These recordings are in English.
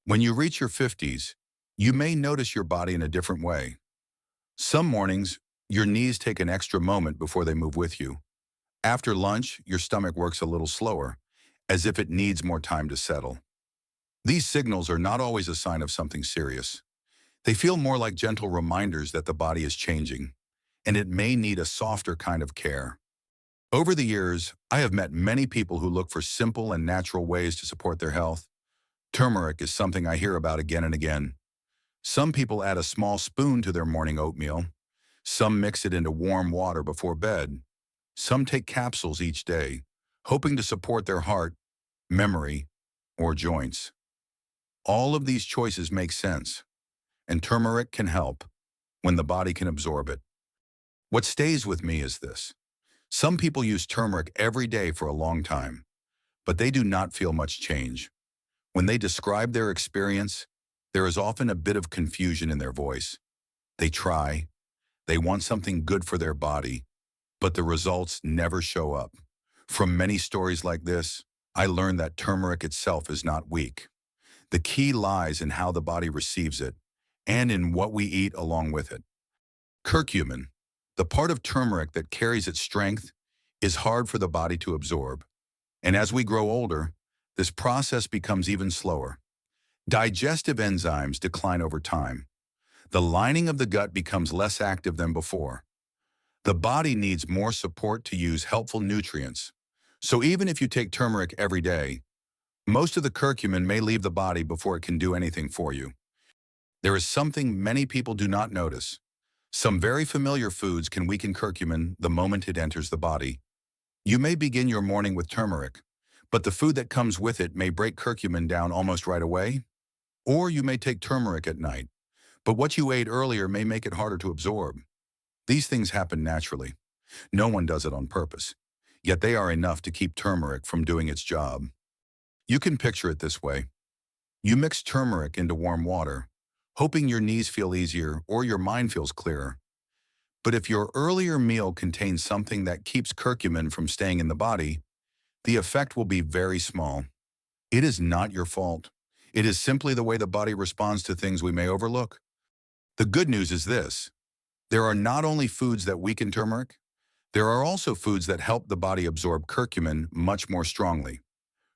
When you reach your 50s, you may notice your body in a different way. Some mornings, your knees take an extra moment before they move with you. After lunch, your stomach works a little slower, as if it needs more time to settle. These signals are not always a sign of something serious. They feel more like gentle reminders that the body is changing, and it may need a softer kind of care. Over the years, I have met many people who look for simple and natural ways to support their health. Turmeric is something I hear about again and again. Some people add a small spoon to their morning oatmeal. Some mix it into warm water before bed. Some take capsules each day, hoping to support their heart, memory, or joints. All of these choices make sense, and turmeric can help when the body can absorb it. What stays with me is this. Some people use turmeric every day for a long time, but they do not feel much change. When they describe their experience, there is often a bit of confusion in their voice. They try, they want something good for their body, but the results never show up. From many stories like this, I learned that turmeric itself is not weak. The key lies in how the body receives it and in what we eat along with it. Curcumin, the part of turmeric that carries its strength, is hard for the body to absorb. And as we grow older, this process becomes even slower. Digestive enzymes decline over time. The lining of the gut becomes less active than before. The body needs more support to use helpful nutrients. So even if you take turmeric every day, most of the curcumin may leave the body before it can do anything for you. There is something many people do not notice. Some very familiar foods can weaken curcumin the moment it enters the body. You may begin your morning with turmeric, but the food that comes with it may break curcumin down almost right away. Or you may take turmeric at night, but what you ate earlier may make it harder to absorb. These things happen naturally. No one does it on purpose, yet they are enough to keep turmeric from doing its job. You can picture it this way. You mix turmeric into warm water, hoping your knees feel easier or your mind feels clearer. But if your earlier meal contains something that keeps curcumin from staying in the body, the effect will be very small. It is not your fault. It is simply the way the body responds to things we may overlook. The good news is this. There are not only foods that weaken turmeric, there are also foods that help the body absorb curcumin much more strongly.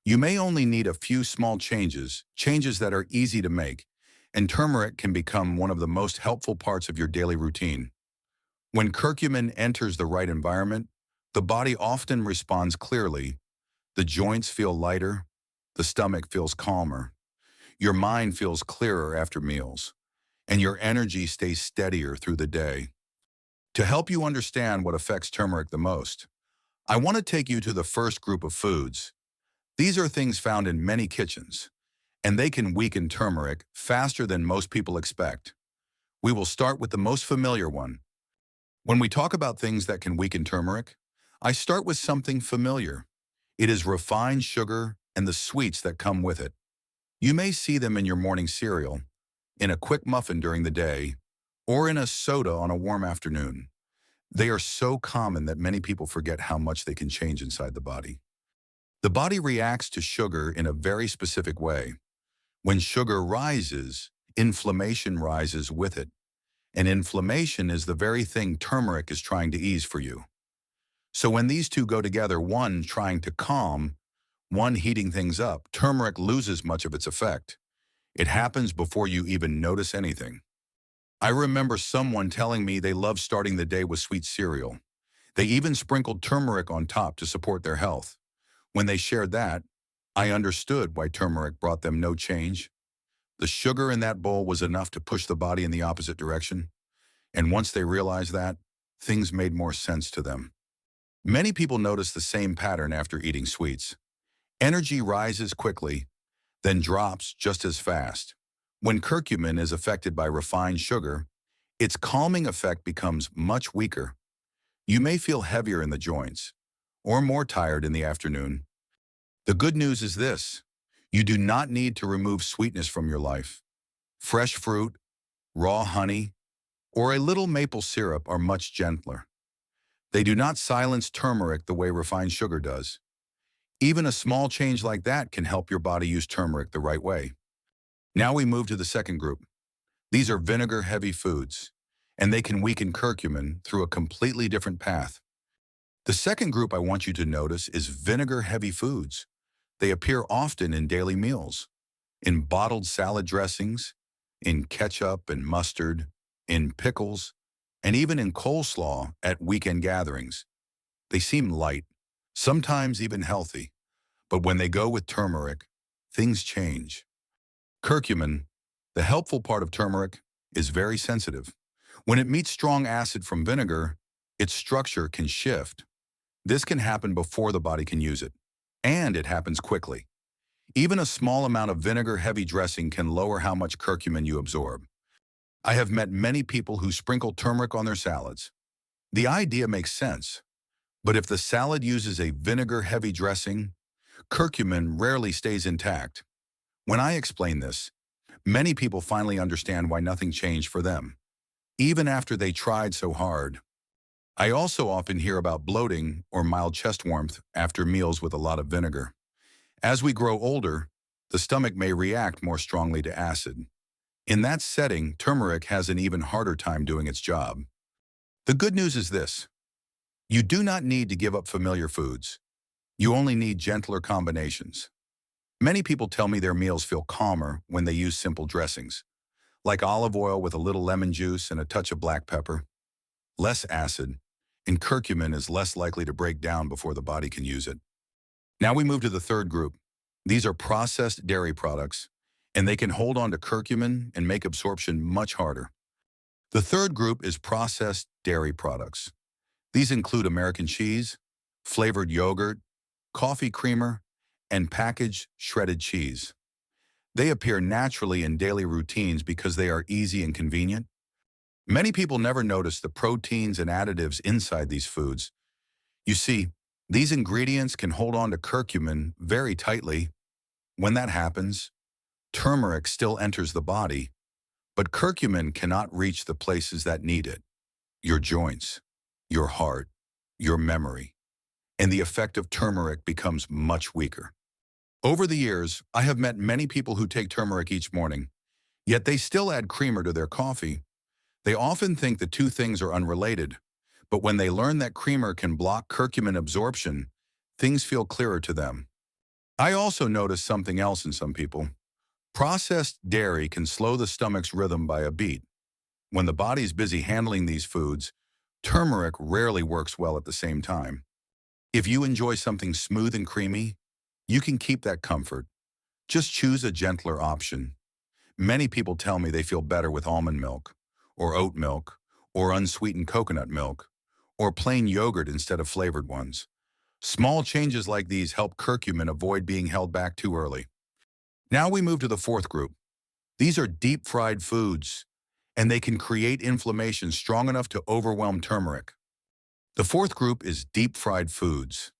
You may only need a few small changes that are easy to make, and turmeric can become one of the most helpful parts of your daily routine. When curcumin enters the right environment, the body often responds clearly. The joints feel lighter, the stomach feels calmer, your mind feels clearer after meals, and your energy stays steadier through the day. To help you understand what affects turmeric the most, I want to take you to the first group of foods. These are things found in many kitchens, and they can weaken turmeric faster than most people expect. We will start with the most familiar one. When we talk about things that can weaken turmeric, I start with something familiar. It is refined sugar and the sweets that come with it. You may see them in your morning cereal, in a quick muffin during the day, or in a soda on a warm afternoon. They are so common that many people forget how much they can change inside the body. The body reacts to sugar in a very specific way. When sugar rises, inflammation rises with it. And inflammation is the very thing turmeric is trying to ease for you. So when these two go together, one trying to calm, one heating things up, turmeric loses much of its effect. It happens before you even notice anything. I remember someone telling me they love starting the day with sweet cereal. They even sprinkled turmeric on top to support their health. When they shared that, I understood why turmeric brought them no change. The sugar in that bowl was enough to push the body in the opposite direction. And once they realized that, things made more sense to them. Many people notice the same pattern after eating sweets. Energy rises quickly, then drops just as fast. When curcumin is affected by refined sugar, its calming effect becomes much weaker. You may feel heavier in the joints, or more tired in the afternoon. The good news is this. You do not need to remove sweetness from your life. Fresh fruit, raw honey, or a little maple syrup are much gentler. They do not silence turmeric the way refined sugar does. Even a small change like that can help your body use turmeric the right way. Now we move to the second group. These are vinegar-heavy foods, and they can weaken curcumin through a completely different path. The second group I want you to notice is vinegar-heavy foods. They appear often in daily meals, in bottled salad dressings, in ketchup and mustard, in pickles, and even in coleslaw at weekend gatherings. They seem light, sometimes even healthy, but when they go with turmeric, things change. Curcumin, the helpful part of turmeric, is very sensitive. When it meets strong acid from vinegar, its structure can shift. This can happen before the body can use it, and it happens quickly. Even a small amount of vinegar-heavy dressing can lower how much curcumin you absorb. I have met many people who sprinkle turmeric on their salads. The idea makes sense, but if the salad uses a vinegar-heavy dressing, curcumin rarely stays intact. When I explain this, many people finally understand why nothing changed for them, even after they tried so hard. I also often hear about bloating or mild chest warmth after meals with a lot of vinegar. As we grow older, the stomach may react more strongly to acid. In that setting, turmeric has an even harder time doing its job. The good news is this: you do not need to give up familiar foods. You only need gentler combinations. Many people tell me their meals feel calmer when they use simple dressings, like olive oil with a little lemon juice and a touch of black pepper. Less acid, and curcumin is less likely to break down before the body can use it. Now we move to the third group. These are processed dairy products, and they can hold on to curcumin and make absorption much harder. The third group is processed dairy products. These include American cheese, flavored yogurt, coffee creamer, and packaged shredded cheese. They appear naturally in daily routines because they are easy and convenient. Many people never notice the proteins and additives inside these foods. You see, these ingredients can hold on to curcumin very tightly. When that happens, turmeric still enters the body, but curcumin cannot reach the places that need it: your joints, your heart, your memory, and the effect of turmeric becomes much weaker. Over the years, I have met many people who take turmeric each morning, yet they still add creamer to their coffee. They often think the two things are unrelated, but when they learn that creamer can block curcumin absorption, things feel clearer to them. I also notice something else in some people. Processed dairy can slow the stomach's rhythm by a beat. When the body's busy handling these foods, turmeric rarely works well at the same time. If you enjoy something smooth and creamy, you can keep that comfort. Just choose a gentler option. Many people tell me they feel better with almond milk, or oat milk, or unsweetened coconut milk, or plain yogurt instead of flavored ones. Small changes like these help curcumin avoid being held back too early. Now we move to the fourth group. These are deep-fried foods, and they can create inflammation strong enough to overwhelm turmeric. The fourth group is deep-fried foods.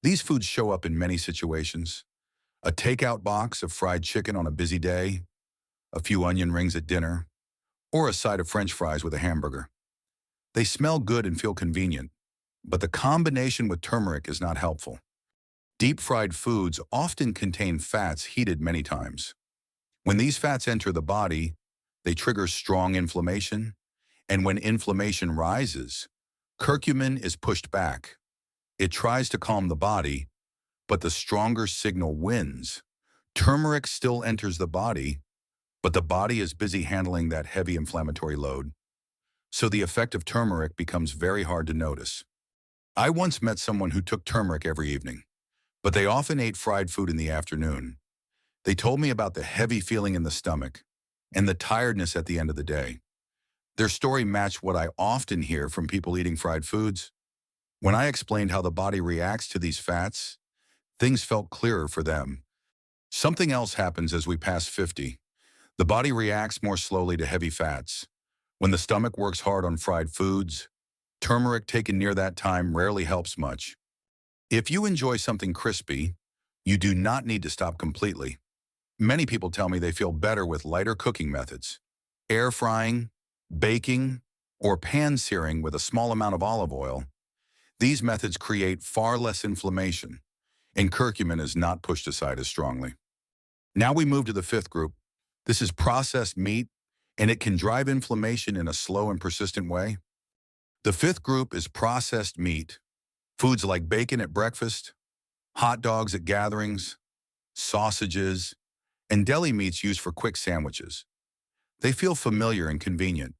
These foods show up in many situations: a takeout box of fried chicken on a busy day, a few onion rings at dinner, or a side of French fries with a hamburger. They smell good and feel convenient, but the combination with turmeric is not helpful. Deep-fried foods often contain fats heated many times. When these fats enter the body, they trigger strong inflammation, and when inflammation rises, curcumin is pushed back. It tries to calm the body, but the stronger signal wins. Turmeric still enters the body, but the body is busy handling that heavy inflammatory load. So the effect of turmeric becomes very hard to notice. I once met someone who took turmeric every evening, but they often ate fried food in the afternoon. They told me about the heavy feeling in the stomach and the tiredness at the end of the day. Their story matched what I often hear from people eating fried foods. When I explained how the body reacts to these fats, things felt clearer for them. Something else happens as we pass 50. The body reacts more slowly to heavy fats. When the stomach works hard on fried foods, turmeric taken near that time rarely helps much. If you enjoy something crispy, you do not need to stop completely. Many people tell me they feel better with lighter cooking methods: air frying, baking, or pan-searing with a small amount of olive oil. These methods create far less inflammation, and curcumin is not pushed aside as strongly. Now we move to the fifth group. This is processed meat, and it can drive inflammation in a slow and persistent way. The fifth group is processed meat, foods like bacon at breakfast, hot dogs at gatherings, sausages, and deli meats used for quick sandwiches. They feel familiar and convenient,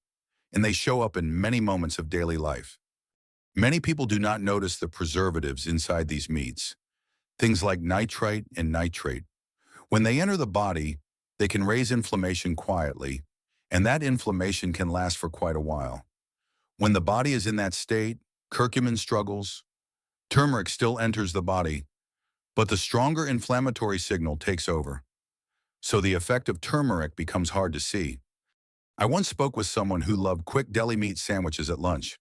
and they show up in many moments of daily life. Many people do not notice the preservatives inside these meats, things like nitrite and nitrate. When they enter the body, they can raise inflammation quietly, and that inflammation can last for quite a while. When the body is in that state, curcumin struggles, turmeric still enters the body, but the stronger inflammatory signal takes over. So the effect of turmeric becomes hard to see. I once spoke with someone who loved quick deli meat sandwiches at lunch.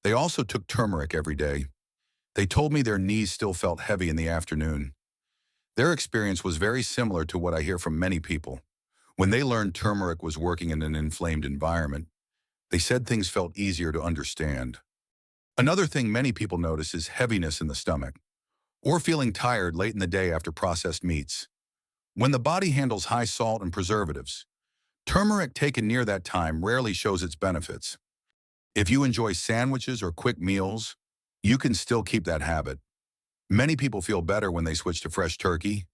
They also took turmeric every day. They told me their knees still felt heavy in the afternoon. Their experience was very similar to what I hear from many people. When they learned turmeric was working in an inflamed environment, they said things felt easier to understand. Another thing many people notice is heaviness in the stomach, or feeling tired late in the day after processed meats. When the body handles high salt and preservatives, turmeric taken near that time rarely shows its benefits. If you enjoy sandwiches or quick meals, you can still keep that habit. Many people feel better when they switch to fresh turkey,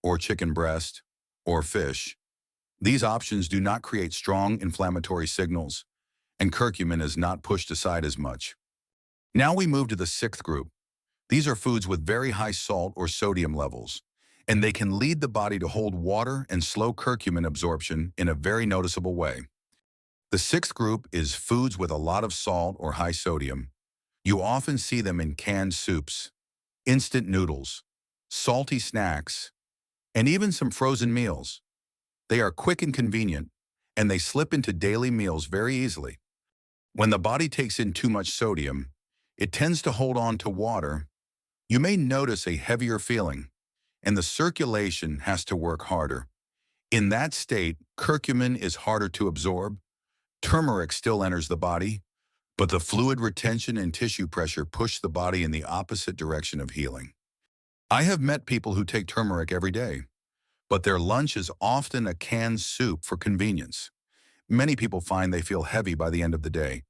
or chicken breast, or fish. These options do not create strong inflammatory signals, and curcumin is not pushed aside as much. Now we move to the sixth group. These are foods with very high salt or sodium levels, and they can lead the body to hold water and slow curcumin absorption in a very noticeable way. The sixth group is foods with a lot of salt or high sodium. You often see them in canned soups, instant noodles, salty snacks, and even some frozen meals. They are quick and convenient, and they slip into daily meals very easily. When the body takes in too much sodium, it tends to hold on to water. You may notice a heavier feeling, and the circulation has to work harder. In that state, curcumin is harder to absorb. Turmeric still enters the body, but the fluid retention and tissue pressure push the body in the opposite direction of healing. I have met people who take turmeric every day, but their lunch is often a canned soup for convenience. Many people find they feel heavy by the end of the day.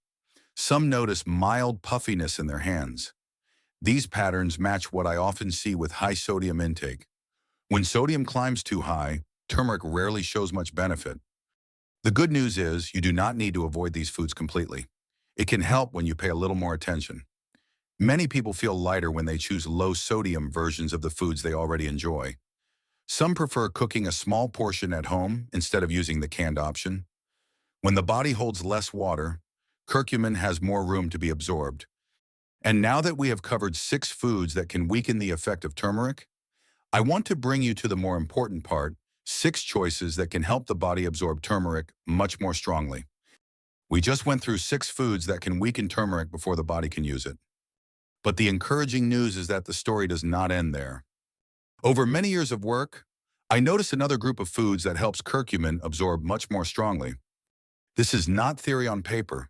Some notice mild puffiness in their hands. These patterns match what I often see with high sodium intake. When sodium climbs too high, turmeric rarely shows much benefit. The good news is you do not need to avoid these foods completely. It can help when you pay a little more attention. Many people feel lighter when they choose low-sodium versions of the foods they already enjoy. Some prefer cooking a small portion at home instead of using the canned option. When the body holds less water, curcumin has more room to be absorbed. And now that we have covered 6 foods that can weaken the effect of turmeric, I want to bring you to the more important part, 6 choices that can help the body absorb turmeric much more strongly. We just went through 6 foods that can weaken turmeric before the body can use it. But the encouraging news is that the story does not end there. Over many years of work, I noticed another group of foods that helps curcumin absorb much more strongly. This is not theory on paper.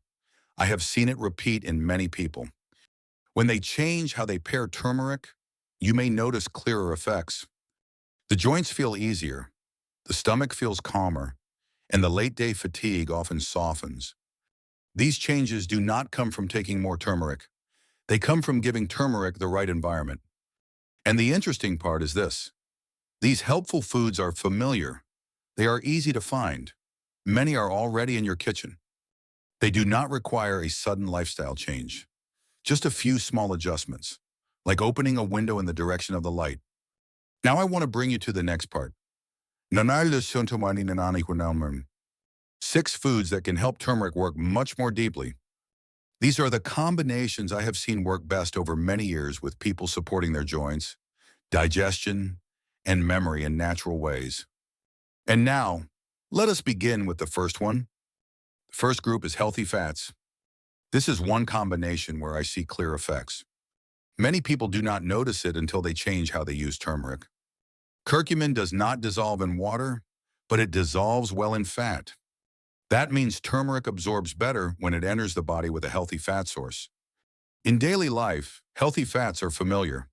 I have seen it repeat in many people. When they change how they pair turmeric, you may notice clearer effects. The joints feel easier, the stomach feels calmer, and the late-day fatigue often softens. These changes do not come from taking more turmeric. They come from giving turmeric the right environment. And the interesting part is this. These helpful foods are familiar. They are easy to find. Many are already in your kitchen. They do not require a sudden lifestyle change. Just a few small adjustments, like opening a window in the direction of the light. Now I want to bring you to the next part. 6 foods that can help turmeric work much more deeply. These are the combinations I have seen work best over many years with people supporting their joints, digestion, and memory in natural ways. And now, let us begin with the first one. The first group is healthy fats. This is one combination where I see clear effects. Many people do not notice it until they change how they use turmeric. Curcumin does not dissolve in water, but it dissolves well in fat. That means turmeric absorbs better when it enters the body with a healthy fat source. In daily life, healthy fats are familiar.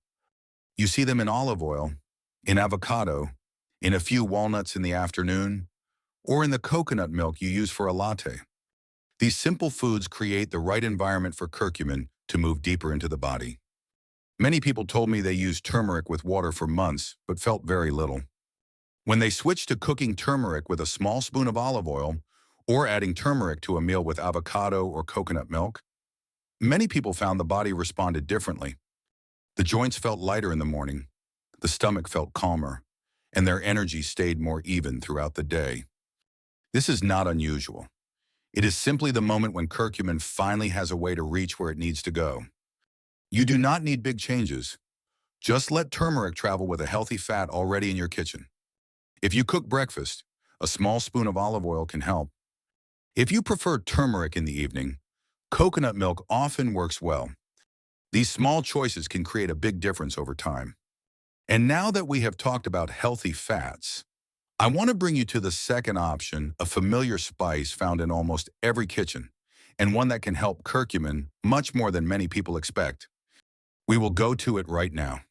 You see them in olive oil, in avocado, in a few walnuts in the afternoon, or in the coconut milk you use for a latte. These simple foods create the right environment for curcumin to move deeper into the body. Many people told me they used turmeric with water for months, but felt very little. When they switched to cooking turmeric with a small spoon of olive oil, or adding turmeric to a meal with avocado or coconut milk, many people found the body responded differently. The joints felt lighter in the morning, the stomach felt calmer, and their energy stayed more even throughout the day. This is not unusual. It is simply the moment when curcumin finally has a way to reach where it needs to go. You do not need big changes. Just let turmeric travel with a healthy fat already in your kitchen. If you cook breakfast, a small spoon of olive oil can help. If you prefer turmeric in the evening, coconut milk often works well. These small choices can create a big difference over time. And now that we have talked about healthy fats, I want to bring you to the second option, a familiar spice found in almost every kitchen, and one that can help curcumin much more than many people expect. We will go to it right now.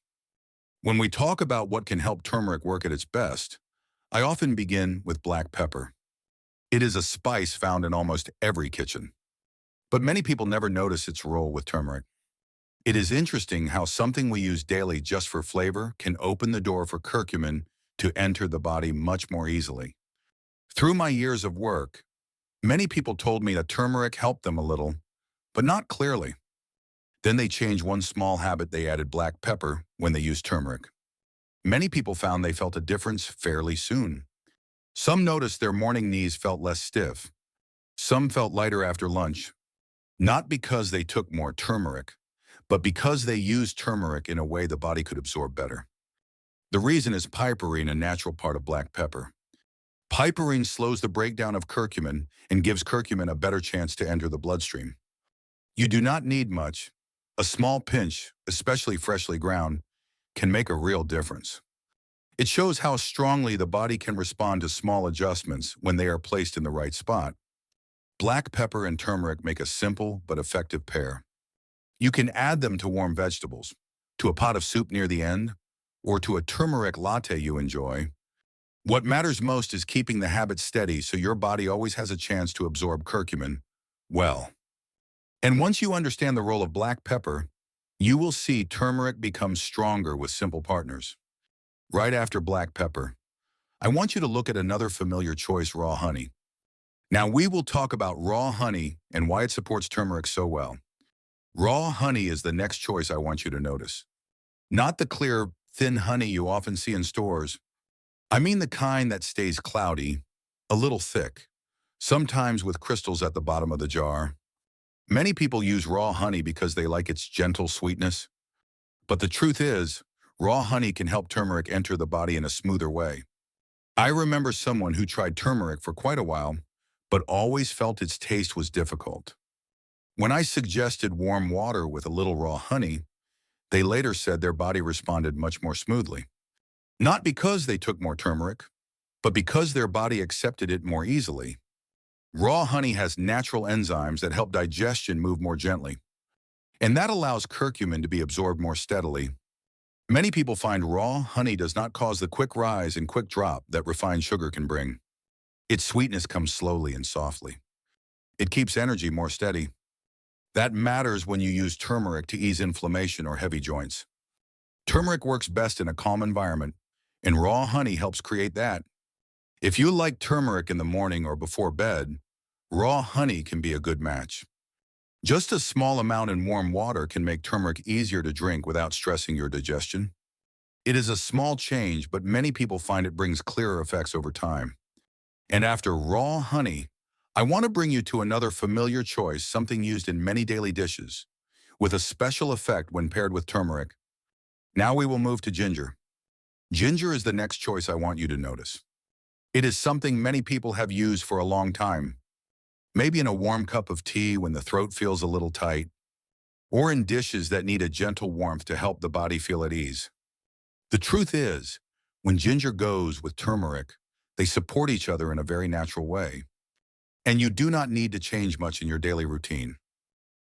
When we talk about what can help turmeric work at its best, I often begin with black pepper. It is a spice found in almost every kitchen, but many people never notice its role with turmeric. It is interesting how something we use daily just for flavor can open the door for curcumin to enter the body much more easily. Through my years of work, many people told me that turmeric helped them a little, but not clearly. Then they changed one small habit. They added black pepper when they used turmeric. Many people found they felt a difference fairly soon. Some noticed their morning knees felt less stiff. Some felt lighter after lunch, not because they took more turmeric, but because they used turmeric in a way the body could absorb better. The reason is piperine, a natural part of black pepper. Piperine slows the breakdown of curcumin and gives curcumin a better chance to enter the bloodstream. You do not need much. A small pinch, especially freshly ground, can make a real difference. It shows how strongly the body can respond to small adjustments when they are placed in the right spot. Black pepper and turmeric make a simple but effective pair. You can add them to warm vegetables, to a pot of soup near the end, or to a turmeric latte you enjoy. What matters most is keeping the habit steady so your body always has a chance to absorb curcumin well. And once you understand the role of black pepper, you will see turmeric become stronger with simple partners. Right after black pepper, I want you to look at another familiar choice, raw honey. Now we will talk about raw honey and why it supports turmeric so well. Raw honey is the next choice I want you to notice. Not the clear, thin honey you often see in stores. I mean the kind that stays cloudy, a little thick, sometimes with crystals at the bottom of the jar. Many people use raw honey because they like its gentle sweetness. But the truth is, raw honey can help turmeric enter the body in a smoother way. I remember someone who tried turmeric for quite a while, but always felt its taste was difficult. When I suggested warm water with a little raw honey, they later said their body responded much more smoothly. Not because they took more turmeric, but because their body accepted it more easily. Raw honey has natural enzymes that help digestion move more gently, and that allows curcumin to be absorbed more steadily. Many people find raw honey does not cause the quick rise and quick drop that refined sugar can bring. Its sweetness comes slowly and softly. It keeps energy more steady. That matters when you use turmeric to ease inflammation or heavy joints. Turmeric works best in a calm environment, and raw honey helps create that. If you like turmeric in the morning or before bed, raw honey can be a good match. Just a small amount in warm water can make turmeric easier to drink without stressing your digestion. It is a small change, but many people find it brings clearer effects over time. And after raw honey, I want to bring you to another familiar choice, something used in many daily dishes, with a special effect when paired with turmeric. Now we will move to ginger. Ginger is the next choice I want you to notice. It is something many people have used for a long time, maybe in a warm cup of tea when the throat feels a little tight, or in dishes that need a gentle warmth to help the body feel at ease. The truth is, when ginger goes with turmeric, they support each other in a very natural way. And you do not need to change much in your daily routine.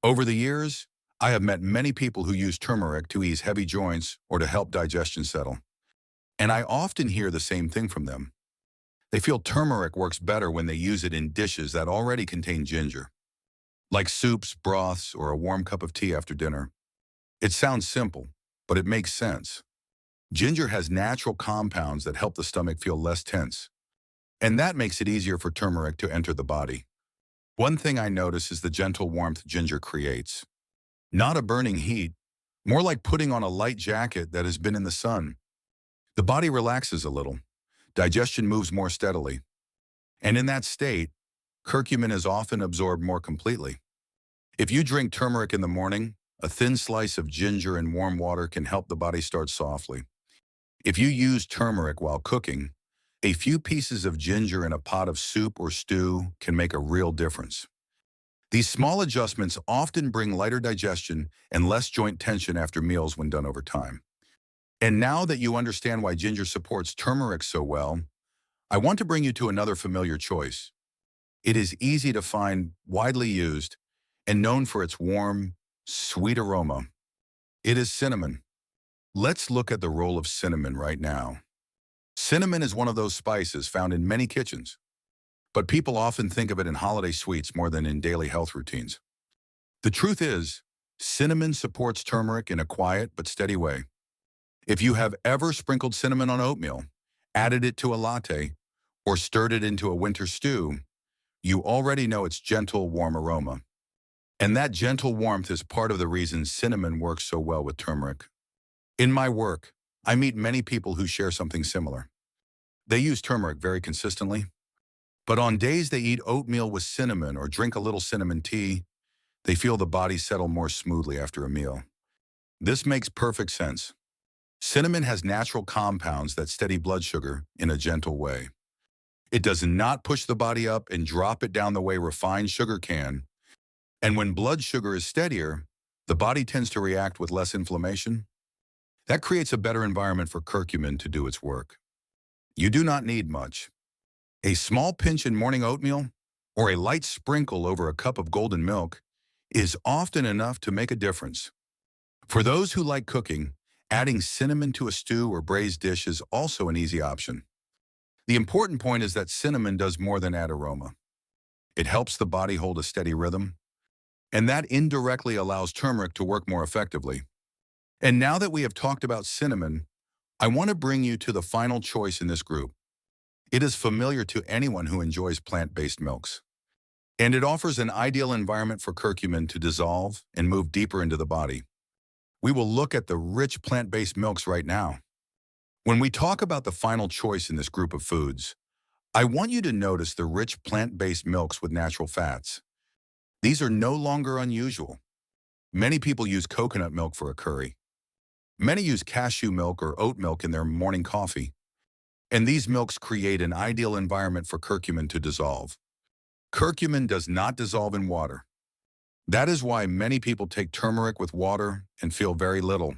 Over the years, I have met many people who use turmeric to ease heavy joints or to help digestion settle. And I often hear the same thing from them. They feel turmeric works better when they use it in dishes that already contain ginger, like soups, broths, or a warm cup of tea after dinner. It sounds simple, but it makes sense. Ginger has natural compounds that help the stomach feel less tense, and that makes it easier for turmeric to enter the body. One thing I notice is the gentle warmth ginger creates. Not a burning heat, more like putting on a light jacket that has been in the sun. The body relaxes a little, digestion moves more steadily, and in that state, curcumin is often absorbed more completely. If you drink turmeric in the morning, a thin slice of ginger in warm water can help the body start softly. If you use turmeric while cooking, a few pieces of ginger in a pot of soup or stew can make a real difference. These small adjustments often bring lighter digestion and less joint tension after meals when done over time. And now that you understand why ginger supports turmeric so well, I want to bring you to another familiar choice. It is easy to find, widely used, and known for its warm, sweet aroma. It is cinnamon. Let's look at the role of cinnamon right now. Cinnamon is one of those spices found in many kitchens, but people often think of it in holiday sweets more than in daily health routines. The truth is, cinnamon supports turmeric in a quiet but steady way. If you have ever sprinkled cinnamon on oatmeal, added it to a latte, or stirred it into a winter stew, you already know its gentle, warm aroma. And that gentle warmth is part of the reason cinnamon works so well with turmeric. In my work, I meet many people who share something similar. They use turmeric very consistently, but on days they eat oatmeal with cinnamon or drink a little cinnamon tea, they feel the body settle more smoothly after a meal. This makes perfect sense. Cinnamon has natural compounds that steady blood sugar in a gentle way. It does not push the body up and drop it down the way refined sugar can. And when blood sugar is steadier, the body tends to react with less inflammation. That creates a better environment for curcumin to do its work. You do not need much. A small pinch in morning oatmeal or a light sprinkle over a cup of golden milk is often enough to make a difference. For those who like cooking, adding cinnamon to a stew or braised dish is also an easy option. The important point is that cinnamon does more than add aroma. It helps the body hold a steady rhythm, and that indirectly allows turmeric to work more effectively. And now that we have talked about cinnamon, I want to bring you to the final choice in this group. It is familiar to anyone who enjoys plant-based milks, and it offers an ideal environment for curcumin to dissolve and move deeper into the body. We will look at the rich plant-based milks right now. When we talk about the final choice in this group of foods, I want you to notice the rich plant-based milks with natural fats. These are no longer unusual. Many people use coconut milk for a curry. Many use cashew milk or oat milk in their morning coffee. And these milks create an ideal environment for curcumin to dissolve. Curcumin does not dissolve in water. That is why many people take turmeric with water and feel very little.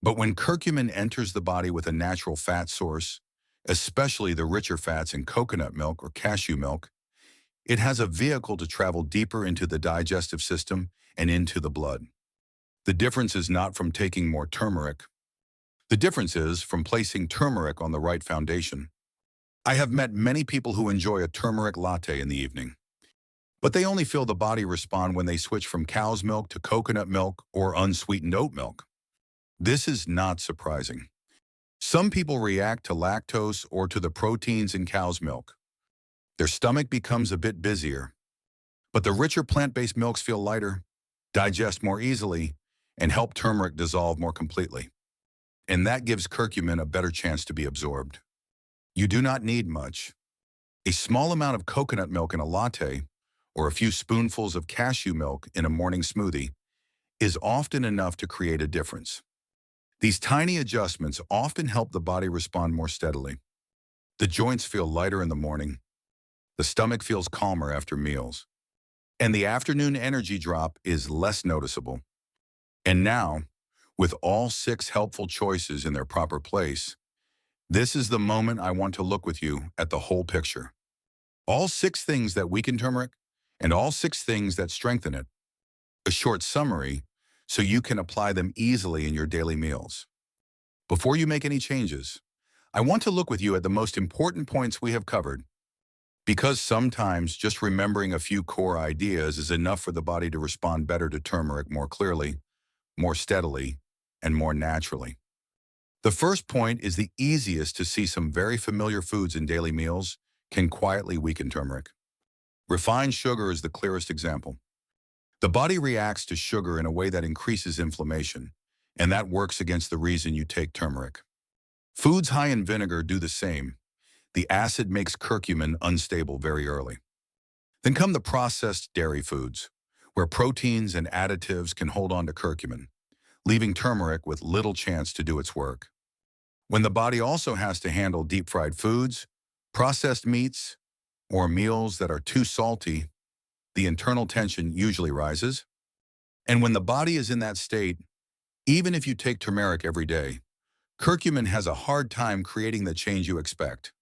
But when curcumin enters the body with a natural fat source, especially the richer fats in coconut milk or cashew milk, it has a vehicle to travel deeper into the digestive system and into the blood. The difference is not from taking more turmeric. The difference is from placing turmeric on the right foundation. I have met many people who enjoy a turmeric latte in the evening, but they only feel the body respond when they switch from cow's milk to coconut milk or unsweetened oat milk. This is not surprising. Some people react to lactose or to the proteins in cow's milk. Their stomach becomes a bit busier, but the richer plant-based milks feel lighter, digest more easily, and help turmeric dissolve more completely. And that gives curcumin a better chance to be absorbed. You do not need much. A small amount of coconut milk in a latte, or a few spoonfuls of cashew milk in a morning smoothie, is often enough to create a difference. These tiny adjustments often help the body respond more steadily. The joints feel lighter in the morning, the stomach feels calmer after meals, and the afternoon energy drop is less noticeable. And now, with all 6 helpful choices in their proper place, this is the moment I want to look with you at the whole picture. All 6 things that weaken turmeric, and all 6 things that strengthen it. A short summary so you can apply them easily in your daily meals. Before you make any changes, I want to look with you at the most important points we have covered, because sometimes just remembering a few core ideas is enough for the body to respond better to turmeric more clearly, more steadily, and more naturally. The first point is the easiest to see. Some very familiar foods in daily meals can quietly weaken turmeric. Refined sugar is the clearest example. The body reacts to sugar in a way that increases inflammation, and that works against the reason you take turmeric. Foods high in vinegar do the same. The acid makes curcumin unstable very early. Then come the processed dairy foods, where proteins and additives can hold on to curcumin, leaving turmeric with little chance to do its work. When the body also has to handle deep-fried foods, processed meats, or meals that are too salty, the internal tension usually rises. And when the body is in that state, even if you take turmeric every day, curcumin has a hard time creating the change you expect.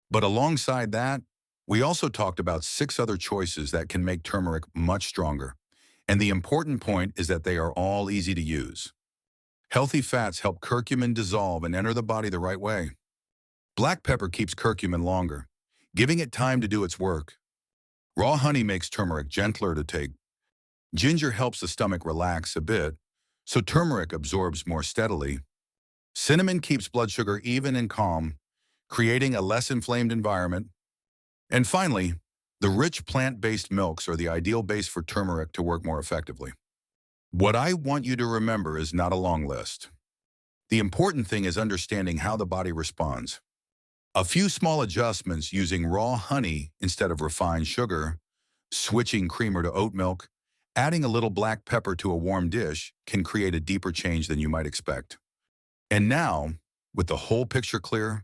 But alongside that, we also talked about 6 other choices that can make turmeric much stronger. And the important point is that they are all easy to use. Healthy fats help curcumin dissolve and enter the body the right way. Black pepper keeps curcumin longer, giving it time to do its work. Raw honey makes turmeric gentler to take. Ginger helps the stomach relax a bit, so turmeric absorbs more steadily. Cinnamon keeps blood sugar even and calm, creating a less inflamed environment. And finally, the rich plant-based milks are the ideal base for turmeric to work more effectively. What I want you to remember is not a long list. The important thing is understanding how the body responds. A few small adjustments, using raw honey instead of refined sugar, switching creamer to oat milk, adding a little black pepper to a warm dish, can create a deeper change than you might expect. And now, with the whole picture clear,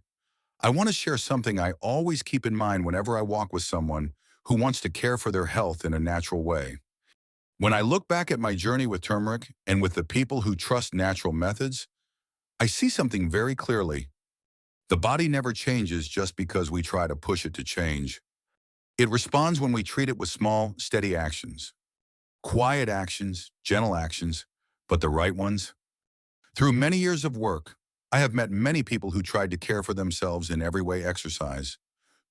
I want to share something I always keep in mind whenever I walk with someone who wants to care for their health in a natural way. When I look back at my journey with turmeric and with the people who trust natural methods, I see something very clearly. The body never changes just because we try to push it to change. It responds when we treat it with small, steady actions. Quiet actions, gentle actions, but the right ones. Through many years of work, I have met many people who tried to care for themselves in every way: exercise,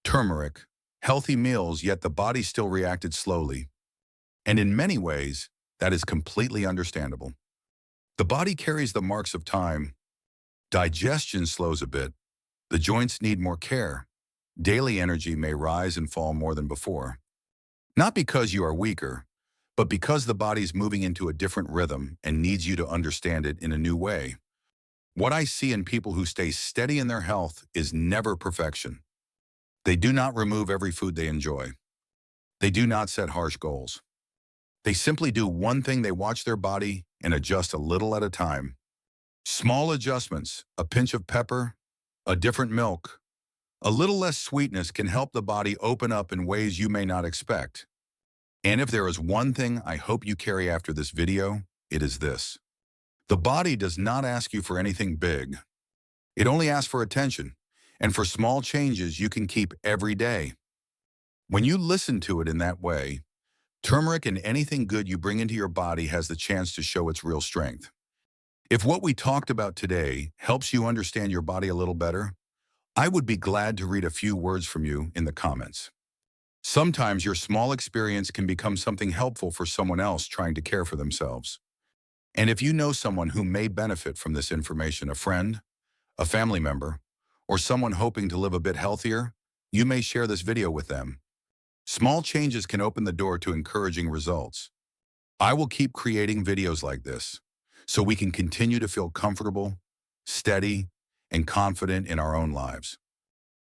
turmeric, healthy meals, yet the body still reacted slowly. And in many ways, that is completely understandable. The body carries the marks of time. Digestion slows a bit. The joints need more care. Daily energy may rise and fall more than before. Not because you are weaker, but because the body's moving into a different rhythm and needs you to understand it in a new way. What I see in people who stay steady in their health is never perfection. They do not remove every food they enjoy. They do not set harsh goals. They simply do one thing: they watch their body and adjust a little at a time. Small adjustments, a pinch of pepper, a different milk, a little less sweetness, can help the body open up in ways you may not expect. And if there is one thing I hope you carry after this video, it is this: the body does not ask you for anything big. It only asks for attention, and for small changes you can keep every day. When you listen to it in that way, turmeric and anything good you bring into your body has the chance to show its real strength. If what we talked about today helps you understand your body a little better, I would be glad to read a few words from you in the comments. Sometimes your small experience can become something helpful for someone else trying to care for themselves. And if you know someone who may benefit from this information, a friend, a family member, or someone hoping to live a bit healthier, you may share this video with them. Small changes can open the door to encouraging results. I will keep creating videos like this so we can continue to feel comfortable, steady, and confident in our own lives.